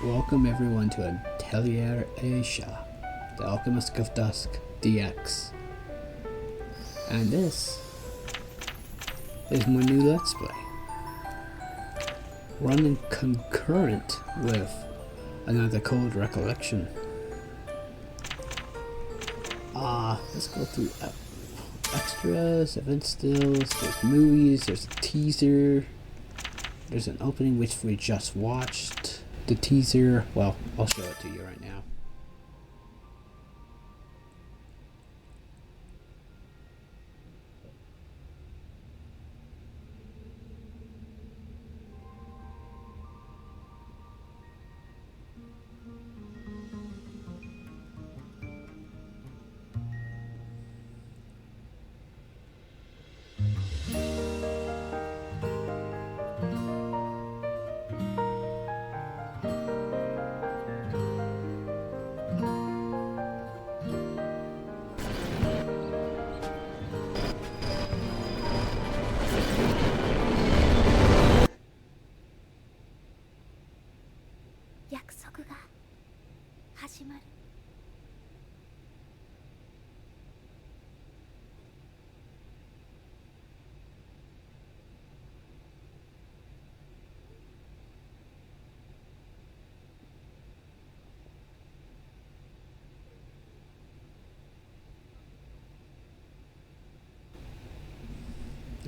Welcome everyone to Atelier Ayesha, the Alchemist of Dusk DX. And this is my new Let's Play. Running concurrent with another Cold Recollection. Let's go through extras, event stills, there's movies, there's a teaser, there's an opening which we just watched. The teaser, well, I'll show it to you right now.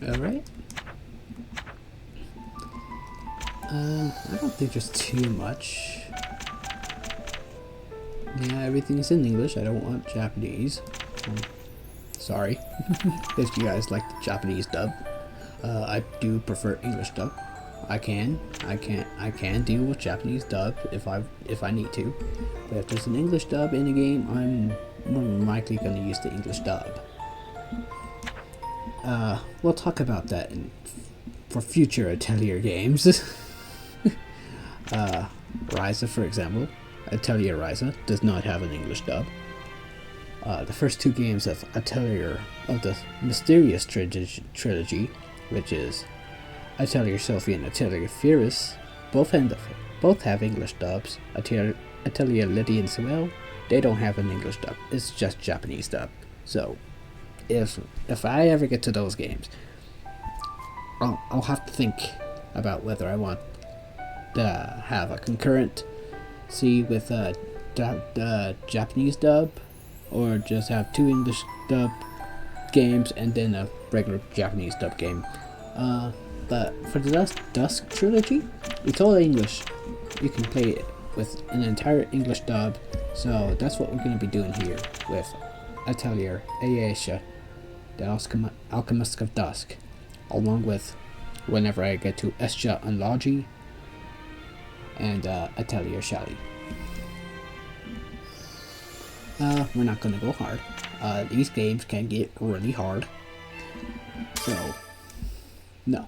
Alright. I don't think there's too much. Yeah, everything's in English. I don't want Japanese. Sorry. If you guys like the Japanese dub. I do prefer English dub. I can deal with Japanese dub if I need to. But if there's an English dub in the game, I'm more than likely gonna use the English dub. We'll talk about that for future Atelier games. Ryza, for example. Atelier Ryza does not have an English dub. The first two games of Atelier of the Mysterious trilogy, which is Atelier Sophie and Atelier Fierce, both have English dubs. Atelier Lydie and Suelle, they don't have an English dub. It's just Japanese dub. So if I ever get to those games, I'll have to think about whether I want to have a concurrent with the Japanese dub, or just have two English dub games and then a regular Japanese dub game. But for the Dusk trilogy, it's all English. You can play it with an entire English dub, so that's what we're going to be doing here with Atelier Ayesha, the Alchemist of Dusk, along with whenever I get to Ayesha and Lydie and Atelier Shally. We're not gonna go hard. These games can get really hard, so no.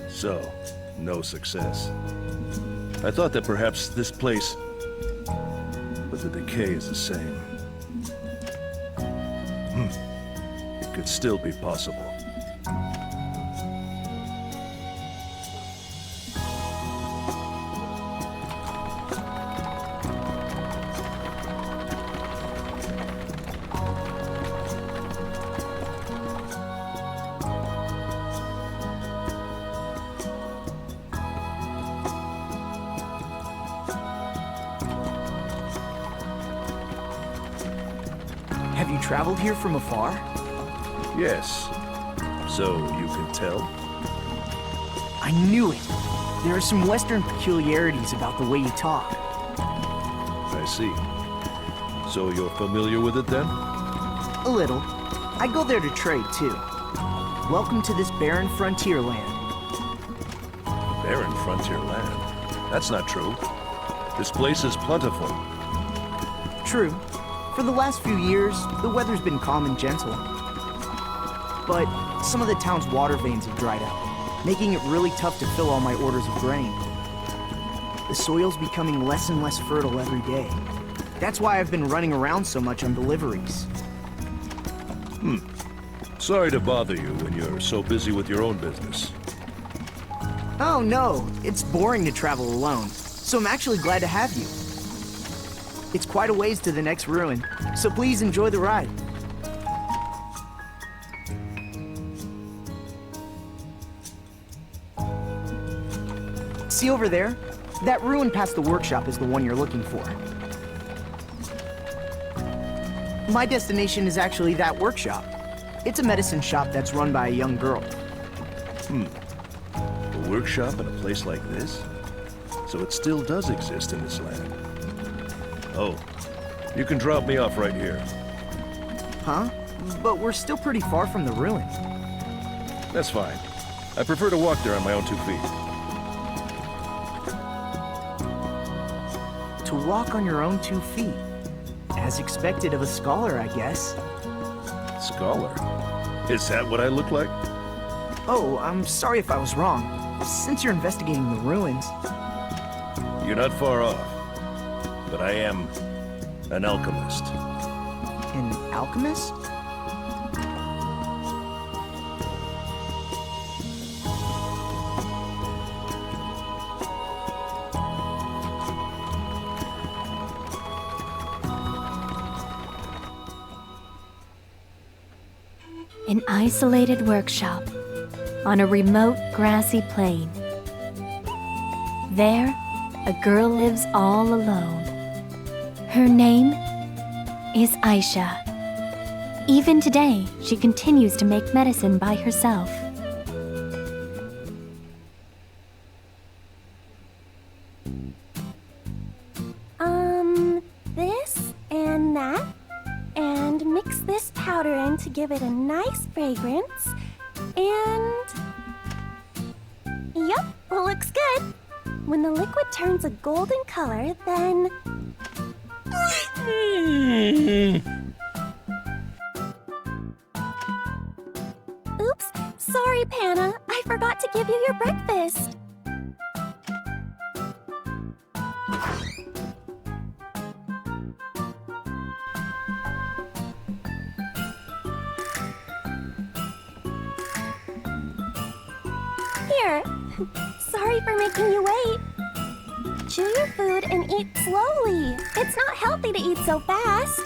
So, no success. I thought that perhaps this place... But the decay is the same. It could still be possible. Have you traveled here from afar? Yes. So, you can tell? I knew it! There are some Western peculiarities about the way you talk. I see. So you're familiar with it then? A little. I go there to trade, too. Welcome to this barren frontier land. Barren frontier land? That's not true. This place is plentiful. True. For the last few years, the weather's been calm and gentle. But some of the town's water veins have dried up, making it really tough to fill all my orders of grain. The soil's becoming less and less fertile every day. That's why I've been running around so much on deliveries. Sorry to bother you when you're so busy with your own business. Oh no, it's boring to travel alone, so I'm actually glad to have you. It's quite a ways to the next ruin, so please enjoy the ride. See over there? That ruin past the workshop is the one you're looking for. My destination is actually that workshop. It's a medicine shop that's run by a young girl. A workshop in a place like this? So it still does exist in this land. Oh, you can drop me off right here. Huh? But we're still pretty far from the ruin. That's fine. I prefer to walk there on my own 2 feet. To walk on your own 2 feet. As expected of a scholar, I guess. Scholar? Is that what I look like? Oh, I'm sorry if I was wrong. Since you're investigating the ruins... You're not far off. But I am an alchemist. An alchemist? An isolated workshop on a remote grassy plain. There, a girl lives all alone. Her name is Ayesha. Even today, she continues to make medicine by herself. This and that, and mix this powder in to give it a nice fragrance, and... Yup, looks good. When the liquid turns a golden color, then... Oops, sorry, Panna. I forgot to give you your breakfast. Here. Sorry for making you wait. Chew your food and eat slowly. It's not healthy to eat so fast.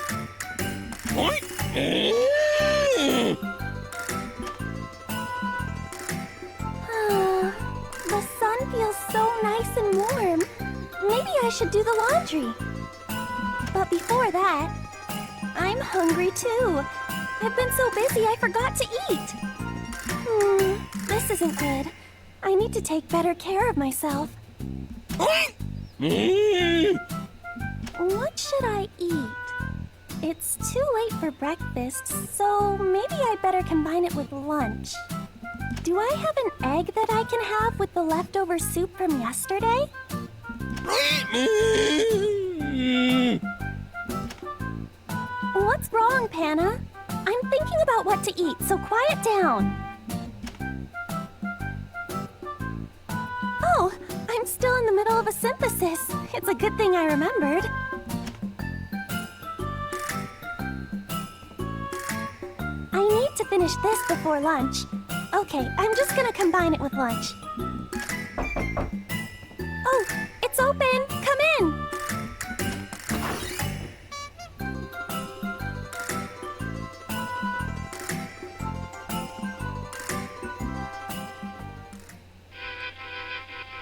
The sun feels so nice and warm. Maybe I should do the laundry. But before that, I'm hungry too. I've been so busy I forgot to eat. This isn't good. I need to take better care of myself. What should I eat? It's too late for breakfast, so maybe I better combine it with lunch. Do I have an egg that I can have with the leftover soup from yesterday? What's wrong, Panna? I'm thinking about what to eat, so quiet down. Oh, I'm still in the middle of a synthesis. It's a good thing I remembered. I need to finish this before lunch. Okay, I'm just gonna combine it with lunch. Oh, it's open! Come in!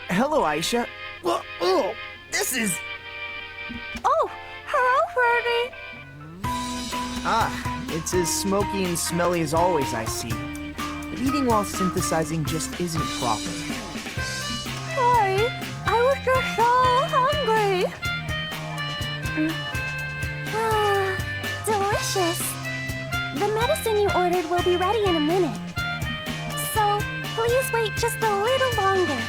Hello, Ayesha. Oh, this is... Oh, hello, Fergie. Ah, it's as smoky and smelly as always, I see. But eating while synthesizing just isn't proper. Sorry, I was just so hungry. Delicious. The medicine you ordered will be ready in a minute. So, please wait just a little longer.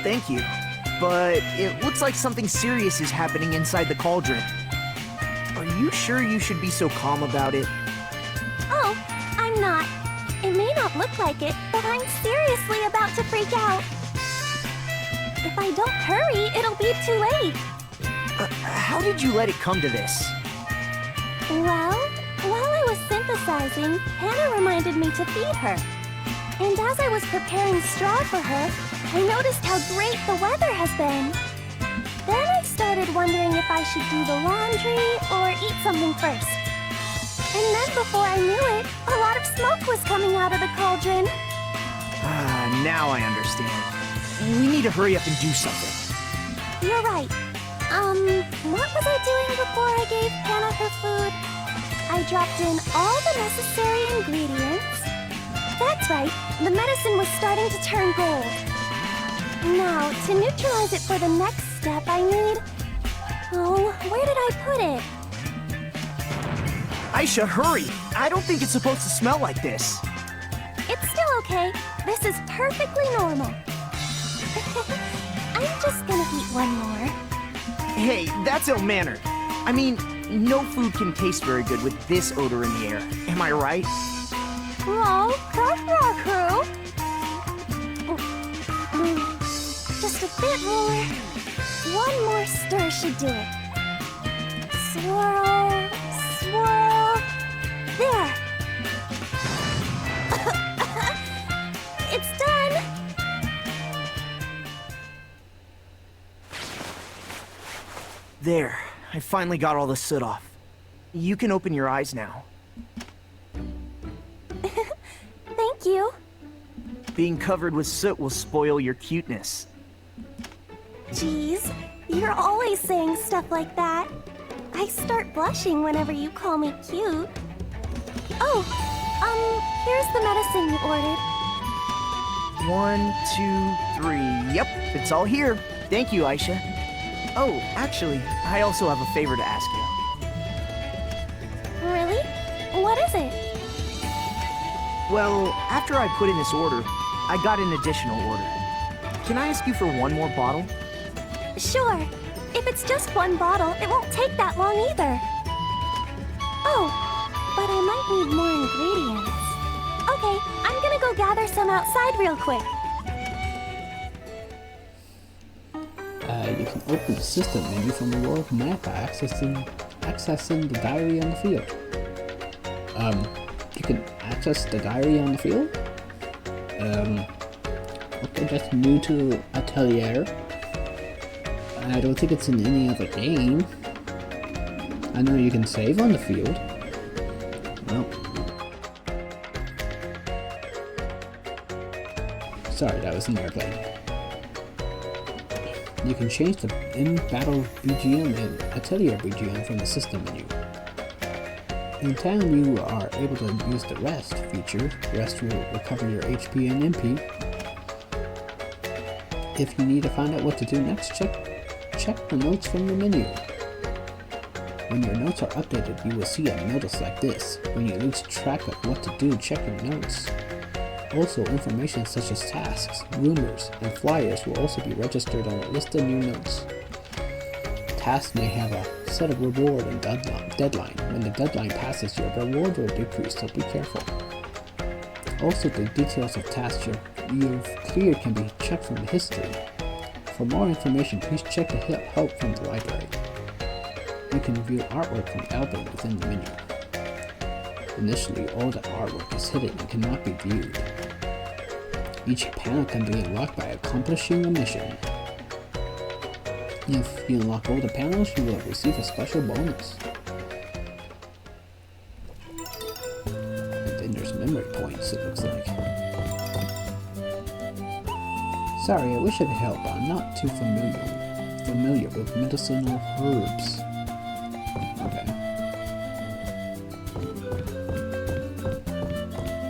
Thank you. but it looks like something serious is happening inside the cauldron. Are you sure you should be so calm about it? Oh, I'm not. It may not look like it, but I'm seriously about to freak out. If I don't hurry, it'll be too late. How did you let it come to this? Well, while I was synthesizing, Hannah reminded me to feed her. And as I was preparing straw for her, I noticed how great the weather has been. Then I started wondering if I should do the laundry or eat something first. And then before I knew it, a lot of smoke was coming out of the cauldron. Now I understand. We need to hurry up and do something. You're right. What was I doing before I gave Hannah her food? I dropped in all the necessary ingredients. That's right, the medicine was starting to turn gold. Now, to neutralize it for the next step, I need... Oh, where did I put it? Ayesha, hurry! I don't think it's supposed to smell like this. It's still okay. This is perfectly normal. I'm just gonna eat one more. Hey, that's ill-mannered. I mean, no food can taste very good with this odor in the air. Am I right? Oh, crew. Just a bit more. One more stir should do it. Swirl, swirl. There. It's done. There. I finally got all the soot off. You can open your eyes now. Thank you. Being covered with soot will spoil your cuteness. Jeez, you're always saying stuff like that. I start blushing whenever you call me cute. Oh, here's the medicine you ordered. 1, 2, 3. Yep, it's all here. Thank you, Ayesha. Oh, actually, I also have a favor to ask you. Really? What is it? Well, after I put in this order, I got an additional order. Can I ask you for one more bottle? Sure. If it's just one bottle, it won't take that long either. Oh, but I might need more ingredients. Okay, I'm gonna go gather some outside real quick. You can open the system menu from the world map by accessing the diary on the field. You can access the diary on the field? Okay, that's new to Atelier. I don't think it's in any other game. I know you can save on the field. Well. Sorry, that was an airplane. You can change the in-battle BGM and Atelier BGM from the system menu. In town, you are able to use the Rest feature. Rest will recover your HP and MP. If you need to find out what to do next, check the notes from the menu. When your notes are updated, you will see a notice like this. When you lose track of what to do, check your notes. Also, information such as tasks, rumors, and flyers will also be registered on a list of new notes. Tasks may have a set of reward and deadline. When the deadline passes, your reward will decrease, so be careful. Also, the details of tasks you've cleared can be checked from the history. For more information, please check the help from the library. You can view artwork from the album within the menu. Initially, all the artwork is hidden and cannot be viewed. Each panel can be unlocked by accomplishing a mission. If you unlock all the panels, you will receive a special bonus. And then there's memory points, it looks like. Sorry, I wish I could help, but I'm not too familiar with medicinal herbs. Okay.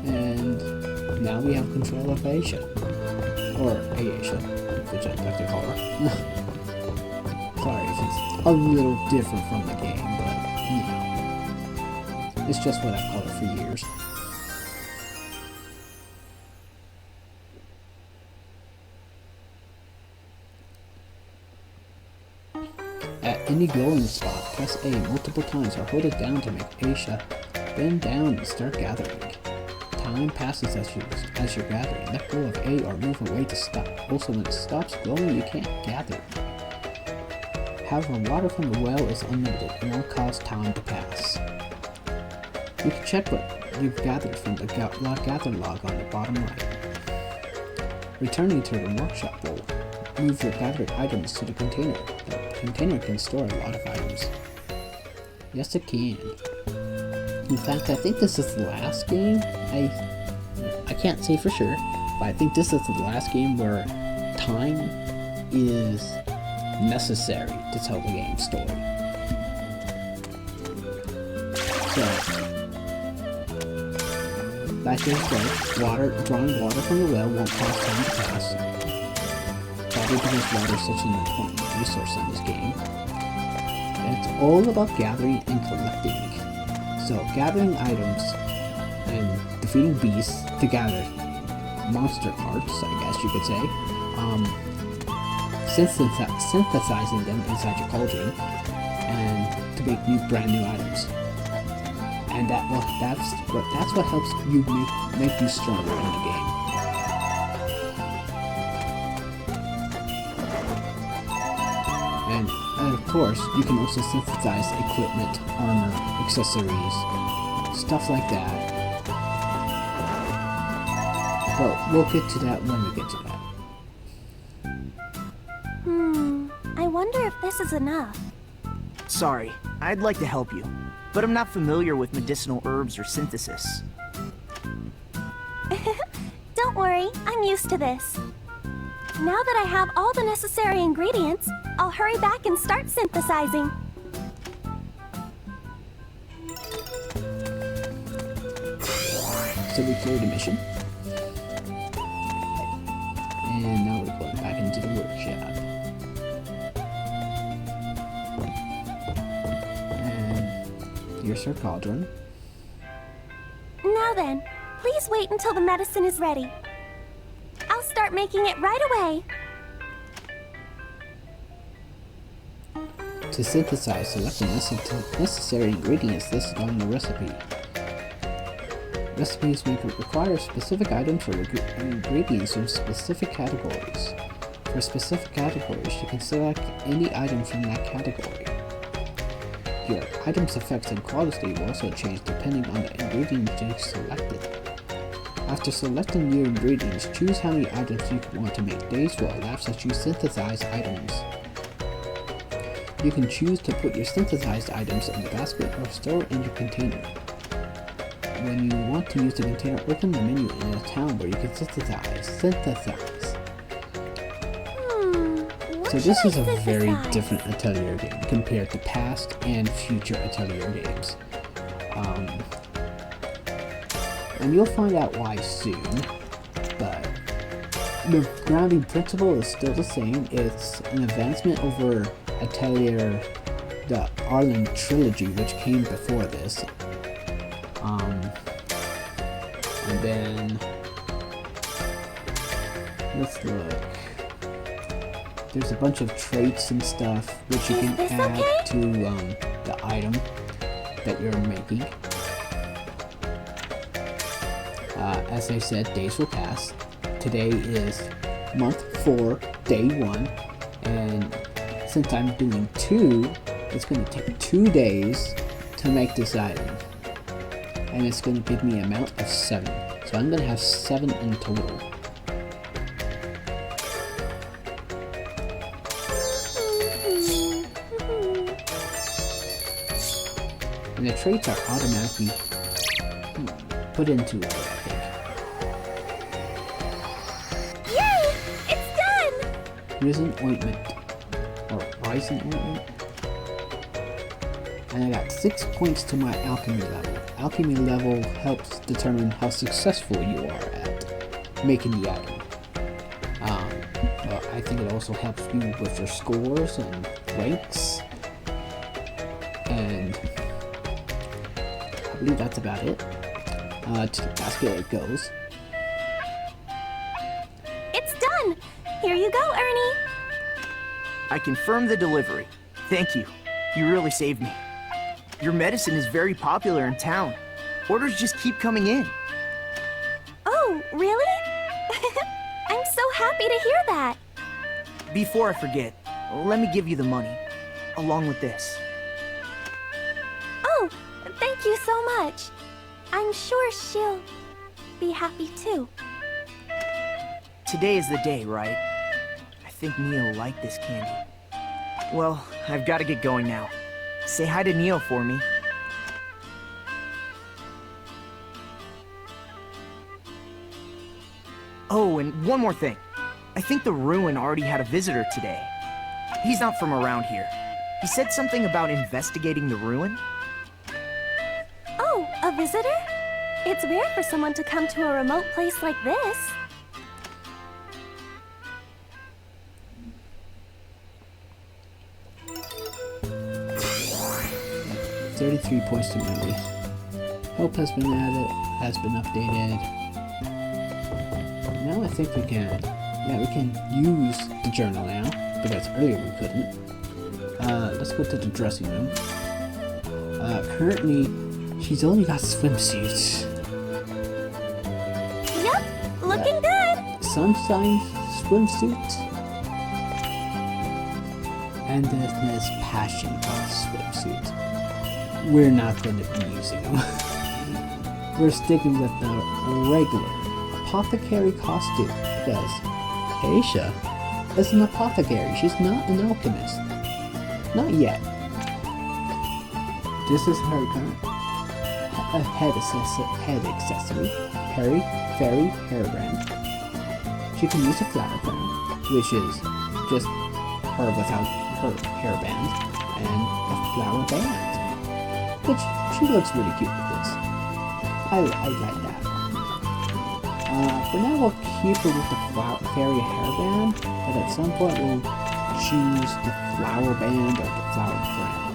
And now we have control of Ayesha. Or Ayesha, which I'd like to call her. Sorry if it's a little different from the game, but you know. It's just what I've called her for years. At any glowing spot, press A multiple times or hold it down to make Ayesha bend down and start gathering. Time passes as you're gathering. Let go of A or move away to stop. Also, when it stops glowing, you can't gather. However, water from the well is unlimited and won't cause time to pass. You can check what you've gathered from the gather log on the bottom right. Returning to the workshop bowl, move your gathered items to the container. The container can store a lot of items. Yes, it can. In fact, I think this is the last game. I can't say for sure, but I think this is the last game where time is necessary to tell the game's story. So, like I said, drawing water from the well won't cause time to pass. Probably because water is such an important resource in this game. It's all about gathering and collecting. So, gathering items and defeating beasts to gather monster parts, I guess you could say. Synthesizing them inside your cauldron and to make brand new items. And that's what helps you make you stronger in the game. And of course, you can also synthesize equipment, armor, accessories, stuff like that. But we'll get to that when we get to that. I wonder if this is enough. Sorry, I'd like to help you, but I'm not familiar with medicinal herbs or synthesis. Don't worry, I'm used to this. Now that I have all the necessary ingredients, I'll hurry back and start synthesizing. So we cleared the mission. And now we're going back into the workshop. And here's our cauldron. Now then, please wait until the medicine is ready. I'll start making it right away. To synthesize, select the necessary ingredients listed on the recipe. Recipes may require specific items or ingredients from specific categories. For specific categories, you can select any item from that category. Your item's effects and quality will also change depending on the ingredient you selected. After selecting your ingredients, choose how many items you want to make. Days will elapse as you synthesize items. You can choose to put your synthesized items in the basket or store in your container. When you want to use the container, open the menu in a town where you can synthesize. So this is a very different Atelier game compared to past and future Atelier games. And you'll find out why soon, but the grounding principle is still the same. It's an advancement over Atelier, the Arlen trilogy, which came before this. And then, let's look. There's a bunch of traits and stuff which you can add to the item that you're making. As I said, days will pass. Today is month 4, day 1, and since I'm doing 2, it's going to take 2 days to make this item. And it's going to give me an amount of 7. So I'm going to have 7 in total. And the traits are automatically put into it, I think. Yay! It's done! Risen ointment. Or rising ointment. And I got 6 points to my alchemy level. Alchemy level helps determine how successful you are at making the item. Well, I think it also helps you with your scores and ranks. And I believe that's about it. To the basket it goes. It's done! Here you go, Ernie! I confirm the delivery. Thank you. You really saved me. Your medicine is very popular in town. Orders just keep coming in. Oh, really? I'm so happy to hear that. Before I forget, let me give you the money, along with this. Oh, thank you so much. I'm sure she'll be happy too. Today is the day, right? I think Neo will like this candy. Well, I've got to get going now. Say hi to Neo for me. Oh, and one more thing. I think the ruin already had a visitor today. He's not from around here. He said something about investigating the ruin. Oh, a visitor? It's rare for someone to come to a remote place like this. 33 points to memory. Hope has been added, has been updated. Now I think we can use the journal now, because earlier we couldn't. Let's go to the dressing room. Currently, she's only got swimsuits. Yep, looking good. Sunshine swimsuit. And then this passion puff swimsuit. We're not going to be using them. We're sticking with the regular apothecary costume because Ayesha is an apothecary. She's not an alchemist. Not yet. This is her current head accessory. Fairy hairband. She can use a flower crown, which is just her without her hairband, and a flower band. Which, she looks really cute with this. I like that. For now we'll keep her with the fairy hairband, but at some point we'll choose the flower band or the flower crown.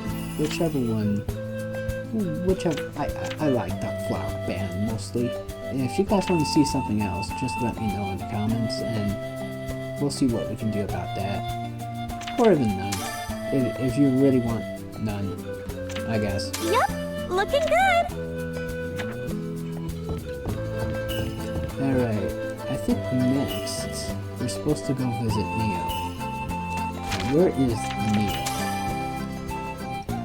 Whichever, I like that flower band mostly. And if you guys want to see something else, just let me know in the comments and we'll see what we can do about that. Or even none. If you really want none, I guess. Yep, looking good. Alright, I think next we're supposed to go visit Neo. Where is Neo?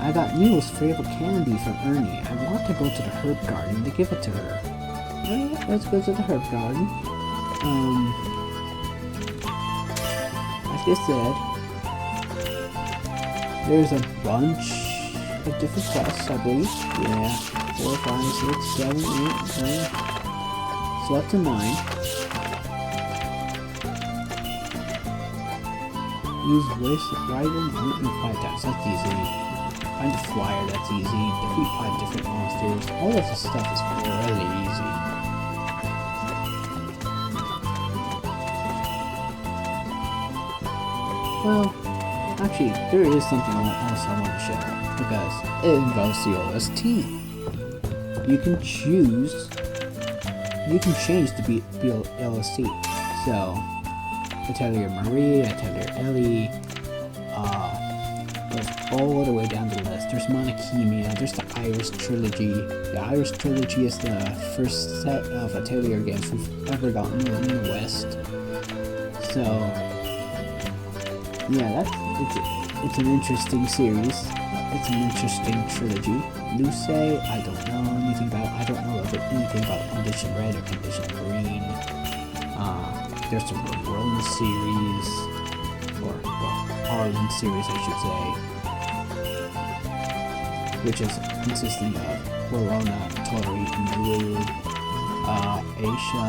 I got Neo's favorite candy from Ernie. I want to go to the herb garden to give it to her. Alright, let's go to the herb garden. Like I said, there's a bunch of different quests, I believe. Yeah, 4, 5, 6, 7, 8, 9. So up to 9. Use race item 5 times. That's easy. Find a flyer. That's easy. Defeat 5 different monsters. All of this stuff is really easy. Well, actually, there is something else I want to show, because it involves the OST. You can change the OST. So, Atelier Marie, Atelier Ellie, goes all the way down the list. There's Monachemia, there's the Iris Trilogy. The Iris Trilogy is the first set of Atelier games we've ever gotten in the West. So, yeah, it's an interesting series. It's an interesting trilogy. Luce, I don't know anything about. I don't know anything about Condition Red or Condition Green. There's the Rona series, or Arlen series, I should say, which is consisting of Rona, Tori, and Maru. Ayesha,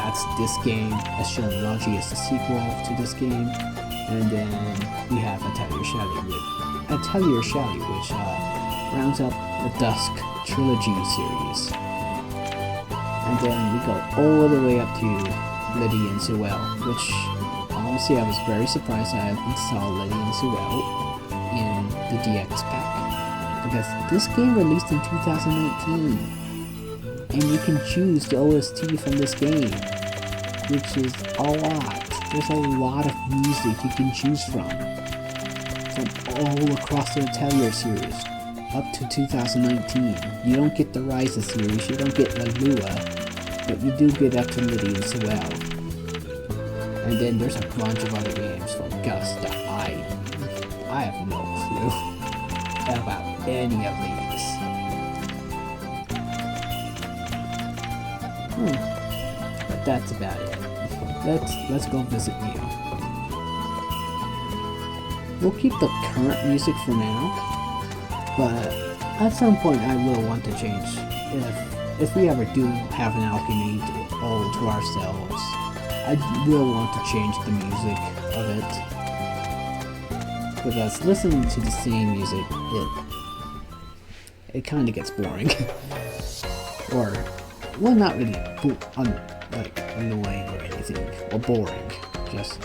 that's this game. Astrology is the sequel to this game. And then we have Atelier Lydie, which rounds up the Dusk trilogy series. And then we go all the way up to Lydie and Suelle, which honestly I was very surprised I installed Lydie and Suelle in the DX pack. Because this game released in 2019. And you can choose the OST from this game, which is a lot. There's a lot of music you can choose from. from all across the Atelier series up to 2019. You don't get the Ryza series, you don't get La Lua, but you do get Atelier Lydie and Suelle. And then there's a bunch of other games from Dusk that I have no clue about any of these. But that's about it. Let's go visit Neo. We'll keep the current music for now, but at some point I will want to change. If we ever do have an Alchemy all to ourselves, I will want to change the music of it. Because listening to the same music, it kind of gets boring. Or, well, not really annoying or anything, or boring. Just,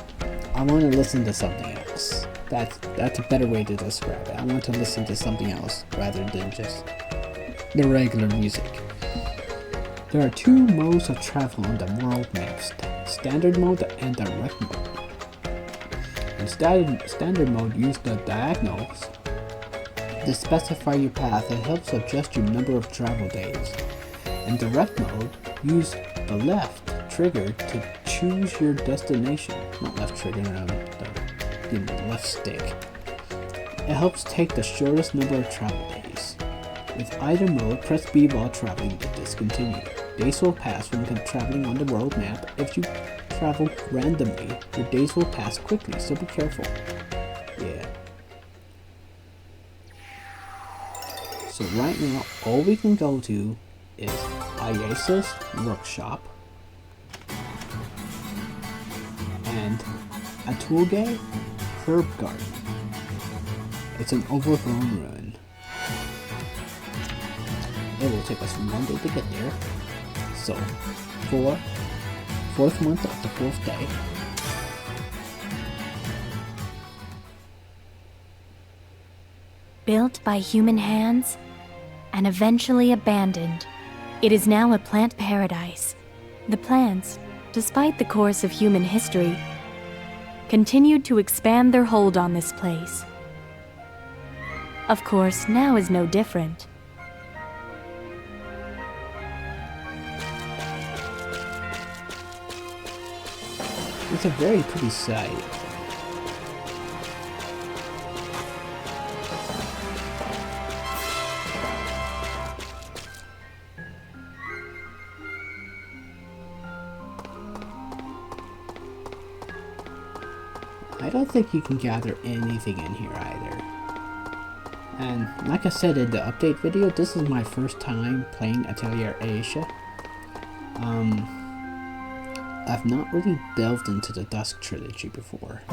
I want to listen to something else. That's a better way to describe it. I want to listen to something else rather than just the regular music. There are two modes of travel on the world map: standard mode and direct mode. In standard mode, use the diagonals to specify your path and helps adjust your number of travel days. In direct mode, use the left trigger to choose your destination. Not left trigger, the left stick. It helps take the shortest number of travel days. With either mode, press B while traveling to discontinue. Days will pass when traveling on the world map. If you travel randomly, your days will pass quickly, so be careful. Yeah. So right now, all we can go to is Ayesha's workshop and Atelier herb garden. It's an overgrown ruin. It will take us 1 day to get there. So, fourth month of the 4th day. Built by human hands and eventually abandoned, it is now a plant paradise. The plants, despite the course of human history, continued to expand their hold on this place. Of course, now is no different. It's a very pretty sight. I don't think you can gather anything in here either. And like I said in the update video, this is my first time playing Atelier Ayesha. I've not really delved into the Dusk trilogy before.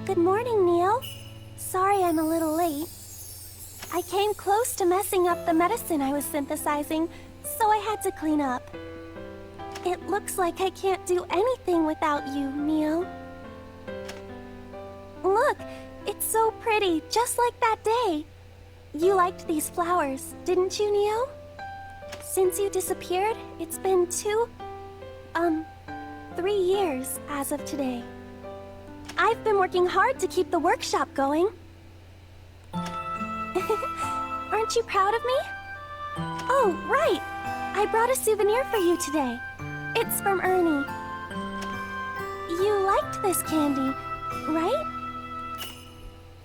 Good morning, Neil. Sorry I'm a little late. I came close to messing up the medicine I was synthesizing, so I had to clean up. It looks like I can't do anything without you, Neil. Look, it's so pretty, just like that day. You liked these flowers, didn't you, Neil? Since you disappeared, it's been 3 years as of today. I've been working hard to keep the workshop going. Aren't you proud of me? Oh, right! I brought a souvenir for you today. It's from Ernie. You liked this candy, right?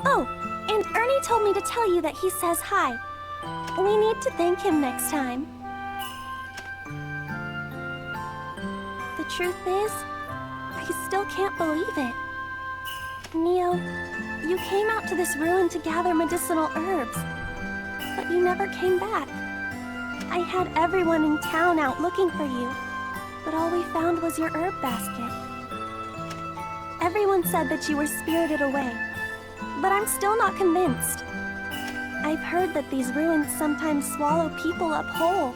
Oh, and Ernie told me to tell you that he says hi. We need to thank him next time. The truth is, I still can't believe it. Neo, you came out to this ruin to gather medicinal herbs, but you never came back. I had everyone in town out looking for you, but all we found was your herb basket. Everyone said that you were spirited away, but I'm still not convinced. I've heard that these ruins sometimes swallow people up whole,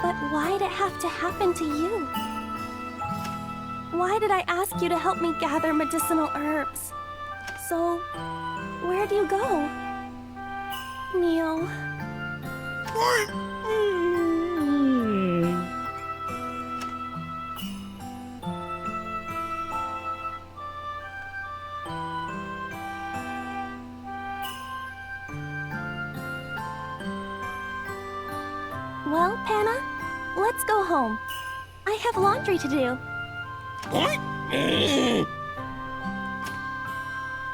but why'd it have to happen to you? Why did I ask you to help me gather medicinal herbs? So, where do you go? Neil, Well, Panna, let's go home. I have laundry to do.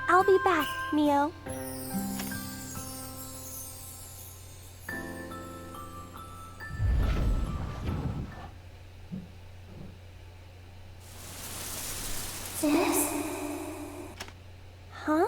I'll be back, Neo. Sis? Huh?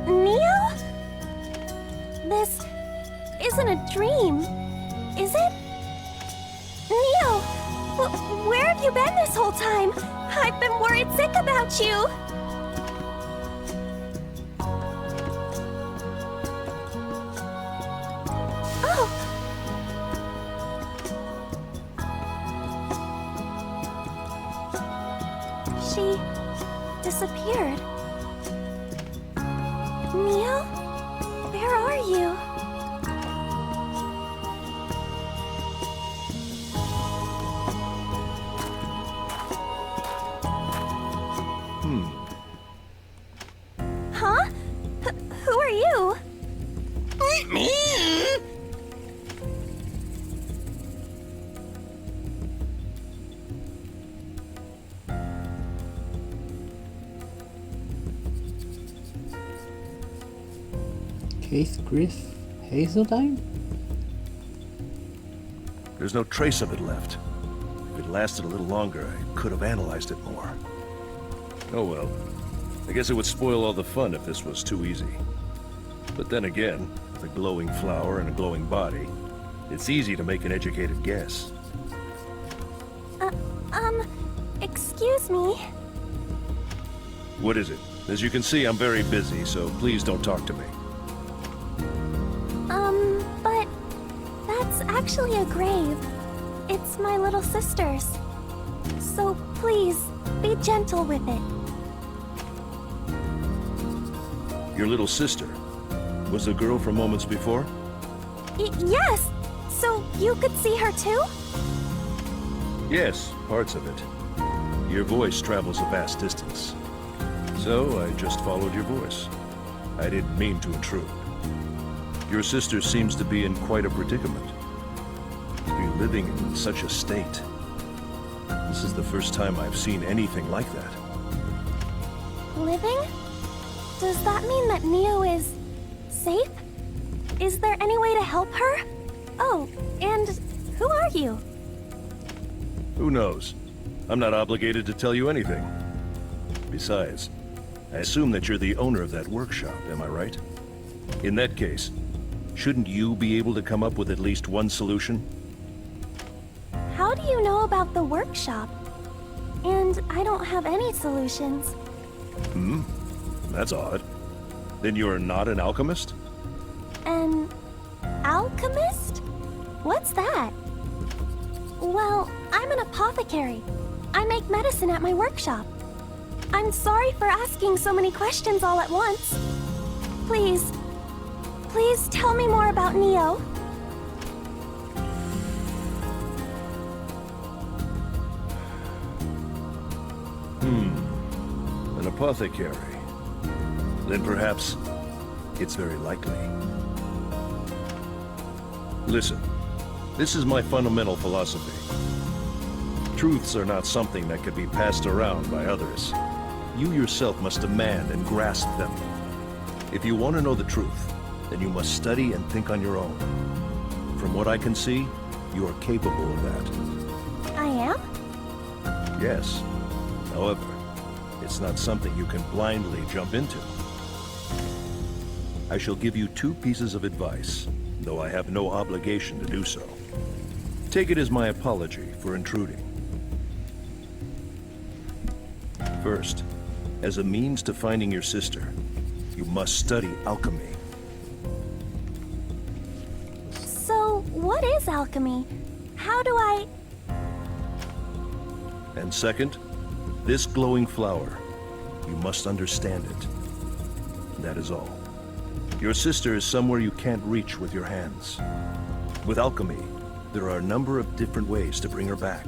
Neo? This isn't a dream, is it? Neo! Where have you been this whole time? I've been worried sick about you! Oh! She disappeared. Neo? Where are you? Huh? Who are you? Keith Griff Hazeldine? There's no trace of it left. If it lasted a little longer, I could have analyzed it more. Oh well. I guess it would spoil all the fun if this was too easy. But then again, with a glowing flower and a glowing body, it's easy to make an educated guess. Excuse me? What is it? As you can see, I'm very busy, so please don't talk to me. But that's actually a grave. It's my little sister's. So please, be gentle with it. Your little sister was the girl from moments before? Yes! So you could see her too? Yes, parts of it. Your voice travels a vast distance. So I just followed your voice. I didn't mean to intrude. Your sister seems to be in quite a predicament. To be living in such a state. This is the first time I've seen anything like that. Living? Does that mean that Neo is safe? Is there any way to help her? Oh, and who are you? Who knows? I'm not obligated to tell you anything. Besides, I assume that you're the owner of that workshop, am I right? In that case, shouldn't you be able to come up with at least one solution? How do you know about the workshop? And I don't have any solutions. That's odd. Then you're not an alchemist? An alchemist? What's that? Well, I'm an apothecary. I make medicine at my workshop. I'm sorry for asking so many questions all at once. Please tell me more about Neo. An apothecary. Then perhaps it's very likely. Listen, this is my fundamental philosophy. Truths are not something that can be passed around by others. You yourself must demand and grasp them. If you want to know the truth, then you must study and think on your own. From what I can see, you are capable of that. I am? Yes. However, it's not something you can blindly jump into. I shall give you two pieces of advice. though I have no obligation to do so. Take it as my apology for intruding. First, as a means to finding your sister, you must study alchemy. So, what is alchemy? How do I... And second, this glowing flower, you must understand it. That is all. Your sister is somewhere you can't reach with your hands. With alchemy, there are a number of different ways to bring her back.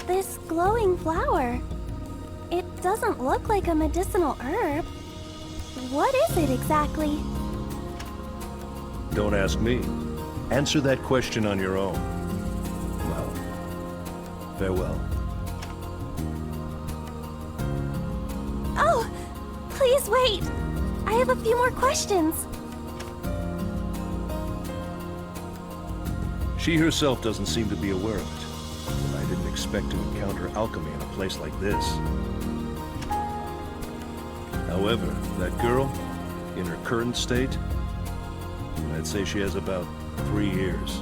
This glowing flower? It doesn't look like a medicinal herb. What is it exactly? Don't ask me. Answer that question on your own. Well, farewell. Oh! Please wait! I have a few more questions. She herself doesn't seem to be aware of it. I didn't expect to encounter alchemy in a place like this. However, that girl, in her current state, I'd say she has about 3 years.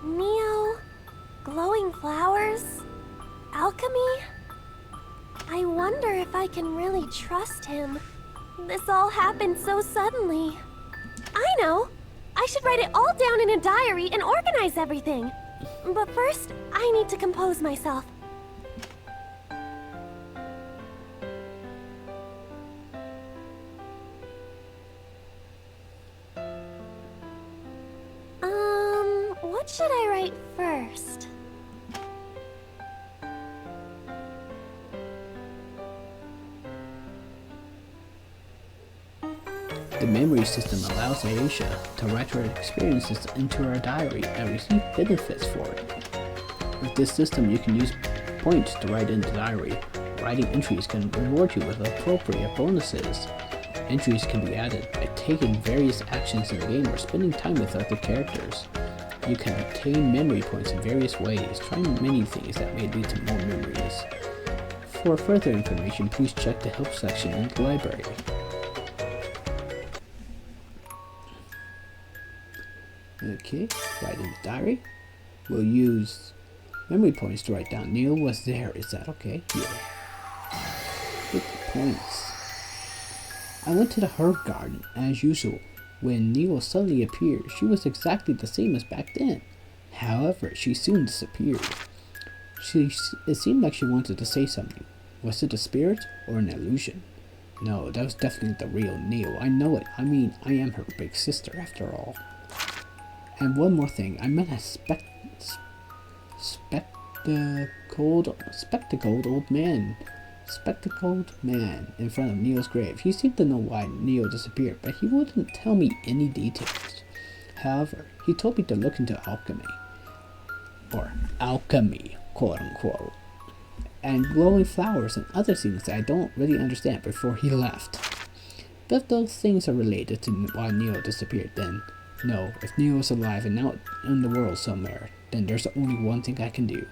Neo, glowing flowers, alchemy? I wonder if I can really trust him. This all happened so suddenly. I know! I should write it all down in a diary and organize everything. But first, I need to compose myself. What should I write first? The memory system allows Ayesha to write her experiences into her diary and receive benefits for it. With this system, you can use points to write in the diary. Writing entries can reward you with appropriate bonuses. Entries can be added by taking various actions in the game or spending time with other characters. You can obtain memory points in various ways, trying many things that may lead to more memories. For further information, please check the help section in the library. Okay, write in the diary. We'll use memory points to write down Neil was there. Is that okay? Yeah. 50 points. I went to the herb garden as usual. When Neil suddenly appeared, she was exactly the same as back then. However, she soon disappeared. It seemed like she wanted to say something. Was it a spirit or an illusion? No, that was definitely the real Neil. I know it. I mean, I am her big sister after all. And one more thing, I met a spectacled man in front of Neil's grave. He seemed to know why Neil disappeared, but he wouldn't tell me any details. However, he told me to look into alchemy, or alchemy, quote unquote, and glowing flowers and other things that I don't really understand before he left. But if those things are related to why Neil disappeared, then no, if Neil is alive and out in the world somewhere, then there's only one thing I can do.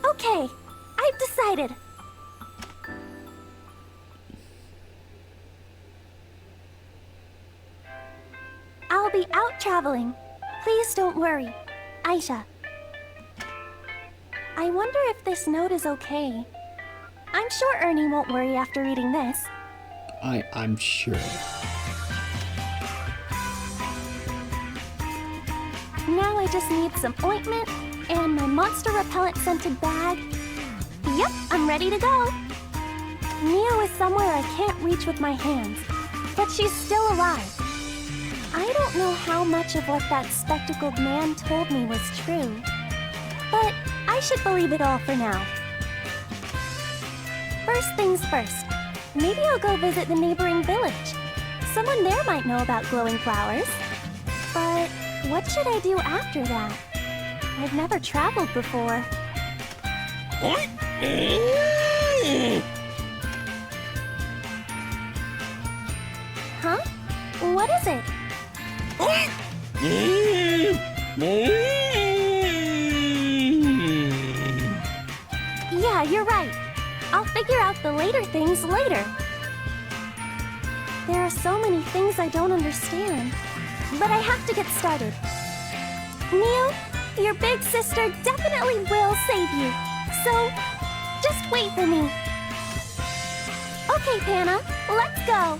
Okay, I've decided. I'll be out traveling. Please don't worry. Ayesha. I wonder if this note is okay. I'm sure Ernie won't worry after reading this. I'm sure. Now I just need some ointment and my monster repellent scented bag. Yep, I'm ready to go. Neo is somewhere I can't reach with my hands, but she's still alive. I don't know how much of what that spectacled man told me was true, but I should believe it all for now. First things first, maybe I'll go visit the neighboring village. Someone there might know about glowing flowers. But what should I do after that? I've never traveled before. Huh? What is it? Yeah, you're right. I'll figure out the later things later. There are so many things I don't understand. But I have to get started. Neil, your big sister definitely will save you. So, just wait for me. Okay, Panna, let's go.